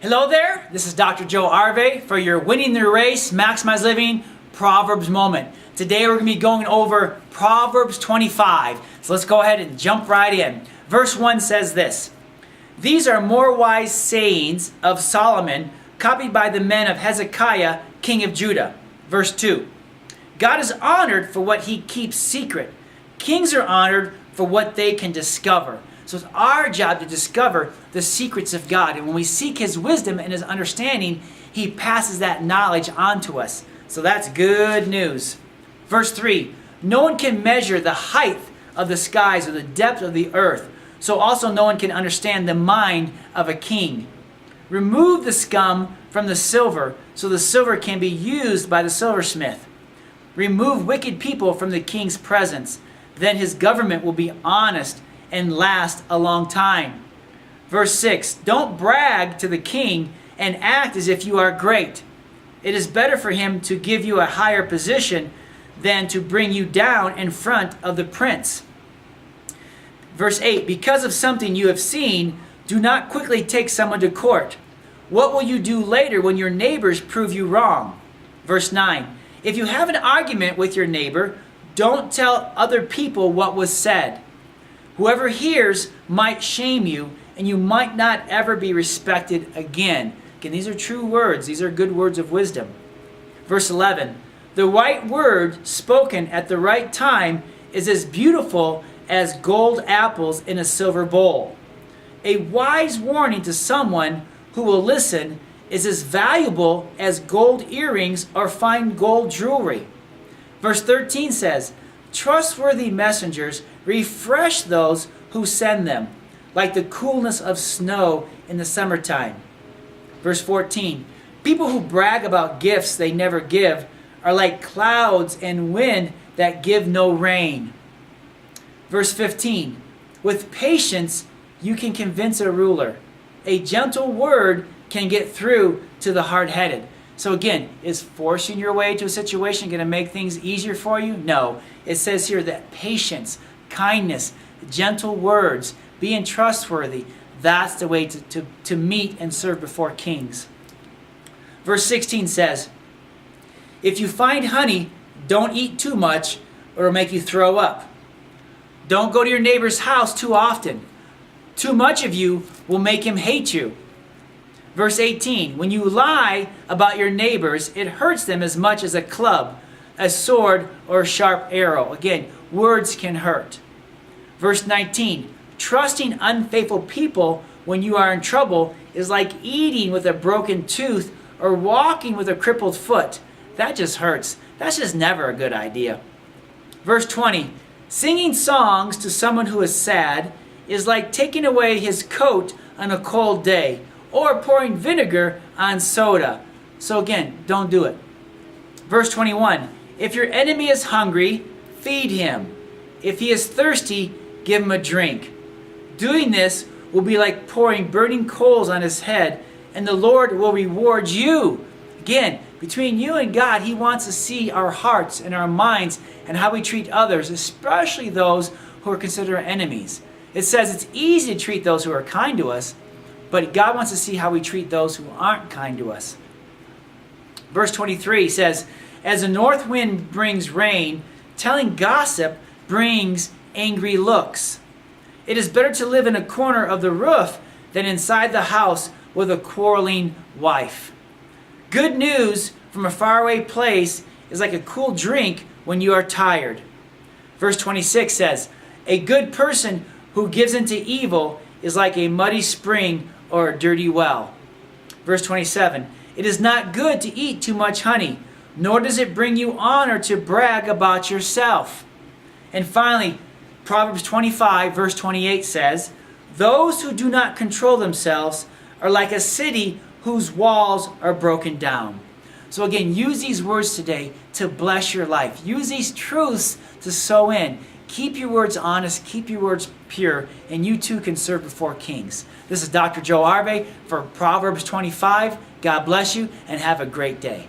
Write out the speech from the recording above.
Hello there, this is Dr. Joe Arve for your Winning the Race, Maximize Living Proverbs moment. Today we're going to be going over Proverbs 25. So let's go ahead and jump right in. Verse 1 says this: "These are more wise sayings of Solomon, copied by the men of Hezekiah, king of Judah." Verse 2, "God is honored for what he keeps secret. Kings are honored for what they can discover." So it's our job to discover the secrets of God. And when we seek his wisdom and his understanding, he passes that knowledge on to us. So that's good news. Verse 3, "No one can measure the height of the skies or the depth of the earth. So also no one can understand the mind of a king. Remove the scum from the silver, so the silver can be used by the silversmith. Remove wicked people from the king's presence. Then his government will be honest and last a long time." Verse 6, "Don't brag to the king and act as if you are great. It is better for him to give you a higher position than to bring you down in front of the prince." Verse 8, "Because of something you have seen, do not quickly take someone to court. What will you do later when your neighbors prove you wrong?" Verse 9, "If you have an argument with your neighbor, don't tell other people what was said. Whoever hears might shame you, and you might not ever be respected again." Again, these are true words. These are good words of wisdom. Verse 11, "The right word spoken at the right time is as beautiful as gold apples in a silver bowl. A wise warning to someone who will listen is as valuable as gold earrings or fine gold jewelry." Verse 13 says, "Trustworthy messengers refresh those who send them, like the coolness of snow in the summertime." Verse 14, "People who brag about gifts they never give are like clouds and wind that give no rain." Verse 15, "With patience you can convince a ruler. A gentle word can get through to the hard-headed." So again, is forcing your way to a situation going to make things easier for you? No. It says here that patience, kindness, gentle words, being trustworthy, that's the way to meet and serve before kings. Verse 16 says, "If you find honey, don't eat too much or it'll make you throw up. Don't go to your neighbor's house too often. Too much of you will make him hate you." Verse 18, "When you lie about your neighbors, it hurts them as much as a club, a sword, or a sharp arrow." Again, words can hurt. Verse 19, "Trusting unfaithful people when you are in trouble is like eating with a broken tooth or walking with a crippled foot. That just hurts. That's just never a good idea." Verse 20, "Singing songs to someone who is sad is like taking away his coat on a cold day, or pouring vinegar on soda." So again, don't do it. Verse 21, "If your enemy is hungry, feed him. If he is thirsty, give him a drink. Doing this will be like pouring burning coals on his head, and the Lord will reward you." Again, between you and God, he wants to see our hearts and our minds and how we treat others, especially those who are considered our enemies. It says it's easy to treat those who are kind to us, but God wants to see how we treat those who aren't kind to us. Verse 23 says, "As the north wind brings rain, telling gossip brings angry looks. It is better to live in a corner of the roof than inside the house with a quarreling wife." Good news from a faraway place is like a cool drink when you are tired. Verse 26 says, "A good person who gives into evil is like a muddy spring or a dirty well." Verse 27, "It is not good to eat too much honey, nor does it bring you honor to brag about yourself." And finally, Proverbs 25 verse 28 says, "Those who do not control themselves are like a city whose walls are broken down." So again, use these words today to bless your life. Use these truths to sow in. Keep your words honest, keep your words pure, and you too can serve before kings. This is Dr. Joe Arve for Proverbs 25. God bless you and have a great day.